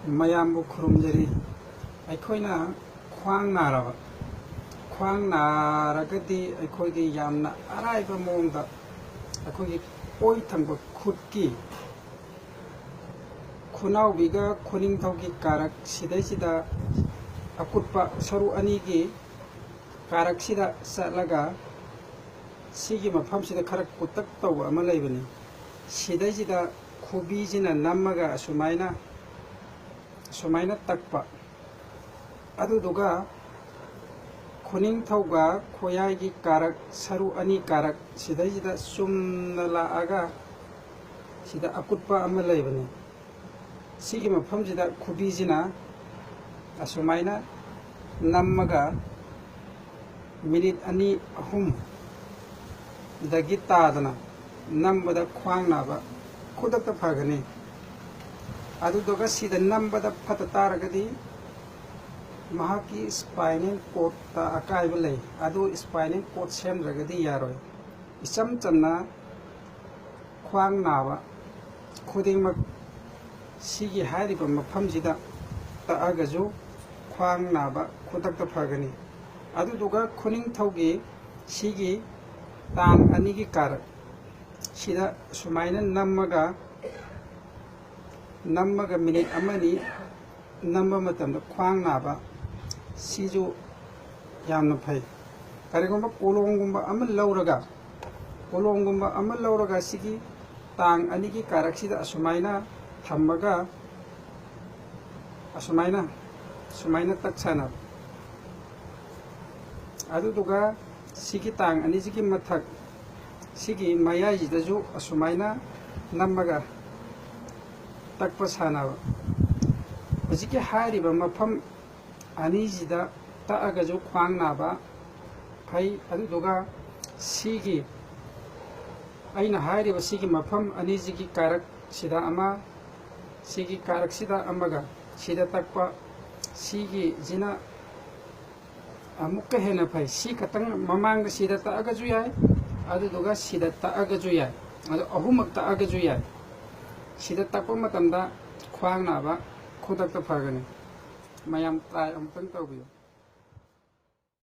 ꯃꯌꯥꯝꯕꯨ ꯈꯨꯔꯨꯝꯖꯔꯤ ꯑꯩꯈꯣꯏꯅ ꯈ꯭ꯋꯥꯡ ꯅꯥꯔꯕ ꯈ꯭ꯋꯥꯡ ꯅꯥꯔꯒꯗꯤ ꯑꯩꯈꯣꯏꯒꯤ ꯌꯥꯝꯅ ꯑꯔꯥꯏꯕ ꯃꯑꯣꯡꯗ ꯑꯩꯈꯣꯏꯒꯤ ꯑꯣꯏ ꯊꯪꯕ ꯈꯨꯠꯀꯤ ꯈꯨꯅꯥꯎꯕꯤꯒ ꯈꯨꯅꯤꯡꯊꯧꯒꯤ ꯀꯥꯔꯛ ꯁꯤꯗꯩꯁꯤꯗ ꯑꯀꯨꯠꯄ ꯁꯔꯨ ꯑꯅꯤꯒꯤ ꯀꯥꯔꯛꯁꯤꯗ ꯆꯠꯂꯒ ꯁꯤꯒꯤ ꯃꯐꯝꯁꯤꯗ ꯈꯔ ꯀꯨꯠꯇꯛ ꯇꯧꯕ ꯑꯃ ꯂꯩꯕꯅꯤ ꯁꯤꯗꯩꯁꯤꯗ ꯈꯨꯕꯤꯁꯤꯅ ꯅꯝꯃꯒ ꯁꯨꯃꯥꯏꯅ ꯇꯛꯄ ꯑꯗꯨꯗꯨꯒ ꯈꯨꯅꯤꯡꯊꯧꯒ ꯈꯣꯌꯥꯏꯒꯤ ꯀꯥꯔꯛ ꯁꯔꯨ ꯑꯅꯤ ꯀꯥꯔꯛ ꯁꯤꯗꯩꯁꯤꯗ ꯆꯨꯝꯅ ꯂꯥꯛꯑꯒ ꯁꯤꯗ ꯑꯀꯨꯠꯄ ꯑꯃ ꯂꯩꯕꯅꯤ ꯁꯤꯒꯤ ꯃꯐꯝꯁꯤꯗ ꯈꯨꯕꯤꯁꯤꯅ ꯑꯁꯨꯃꯥꯏꯅ ꯅꯝꯃꯒ ꯃꯤꯅꯤꯠ 2-3 ꯗꯒꯤ ꯇꯥꯗꯅ ꯅꯝꯕꯗ ꯈ꯭ꯋꯥꯡ ꯅꯥꯕ ꯈꯨꯗꯛꯇ ꯐꯒꯅꯤ ꯑꯗꯨꯗꯨꯒ ꯁꯤꯗ ꯅꯝꯕꯗ ꯐꯠꯇ ꯇꯥꯔꯒꯗꯤ ꯃꯍꯥꯛꯀꯤ ꯁ꯭ꯄꯥꯏꯅꯦꯜ ꯀꯣꯔꯗꯇ ꯑꯀꯥꯏꯕ ꯂꯩ ꯑꯗꯨ ꯁ꯭ꯄꯥꯏꯅꯦꯜ ꯀꯣꯔꯗ ꯁꯦꯝꯗ꯭ꯔꯒꯗꯤ ꯌꯥꯔꯣꯏ ꯏꯆꯝ ꯆꯝꯅ ꯈ꯭ꯋꯥꯡ ꯅꯥꯕ ꯈꯨꯗꯤꯡꯃꯛ ꯁꯤꯒꯤ ꯍꯥꯏꯔꯤꯕ ꯃꯐꯝꯁꯤꯗ ꯇꯛꯑꯒꯁꯨ ꯈ꯭ꯋꯥꯡ ꯅꯥꯕ ꯈꯨꯗꯛꯇ ꯐꯒꯅꯤ ꯑꯗꯨꯗꯨꯒ ꯈꯨꯅꯤꯡꯊꯧꯒꯤ ꯁꯤꯒꯤ ꯇꯥꯡ ꯑꯅꯤꯒꯤ ꯀꯥꯔꯛ ꯁꯤꯗ ꯁꯨꯃꯥꯏꯅ ꯅꯝꯃꯒ ꯃꯤꯅꯤꯠ 1-2 ꯅꯝꯕ ꯃꯇꯝꯗ ꯈ꯭ꯋꯥꯡ ꯅꯥꯕ ꯁꯤꯁꯨ ꯌꯥꯝꯅ ꯐꯩ ꯀꯔꯤꯒꯨꯝꯕ ꯀꯣꯂꯣꯝꯒꯨꯝꯕ ꯑꯃ ꯂꯧꯔꯒ ꯁꯤꯒꯤ ꯇꯥꯡ ꯑꯅꯤꯒꯤ ꯀꯥꯔꯛꯁꯤꯗ ꯑꯁꯨꯃꯥꯏꯅ ꯊꯝꯃꯒ ꯁꯨꯃꯥꯏꯅ ꯇꯛꯁꯅꯕ ꯑꯗꯨꯗꯨꯒꯁꯤꯒꯤ ꯇꯥꯡ ꯑꯅꯤꯁꯤꯒꯤ ꯃꯊꯛ ꯁꯤꯒꯤ ꯃꯌꯥꯏꯁꯤꯗꯁꯨ ꯑꯁꯨꯃꯥꯏꯅ ꯅꯝꯃꯒ ꯇꯛꯄ ꯁꯥꯟꯅꯕ ꯍꯧꯖꯤꯛꯀꯤ ꯍꯥꯏꯔꯤꯕ ꯃꯐꯝ ꯑꯅꯤꯁꯤꯗ ꯇꯛꯑꯒꯁꯨ ꯈ꯭ꯋꯥꯡ ꯅꯥꯕ ꯐꯩ ꯑꯗꯨꯗꯨꯒ ꯁꯤꯒꯤ ꯑꯩꯅ ꯍꯥꯏꯔꯤꯕ ꯁꯤꯒꯤ ꯃꯐꯝ ꯑꯅꯤꯁꯤꯒꯤ ꯀꯥꯔꯛꯁꯤꯗ ꯑꯃ ꯁꯤꯒꯤ ꯀꯥꯔꯛꯁꯤꯗ ꯑꯃꯒ ꯁꯤꯗ ꯇꯛꯄ ꯁꯤꯒꯤꯁꯤꯅ ꯑꯃꯨꯛꯀ ꯍꯦꯟꯅ ꯐꯩ ꯁꯤ ꯈꯛꯇꯪ ꯃꯃꯥꯡꯗ ꯁꯤꯗ ꯇꯛꯑꯒꯁꯨꯌꯥꯏ ꯑꯗꯨꯗꯨꯒ ꯁꯤꯗꯇꯛꯑꯒꯁꯨ ꯌꯥꯏ ꯑꯗꯨ ꯑꯍꯨꯝꯃꯛ ꯇꯛꯑꯒꯁꯨ ꯌꯥꯏ sida takpa matanda khwang naba khudakta phagani mayam try amtang tawbiyo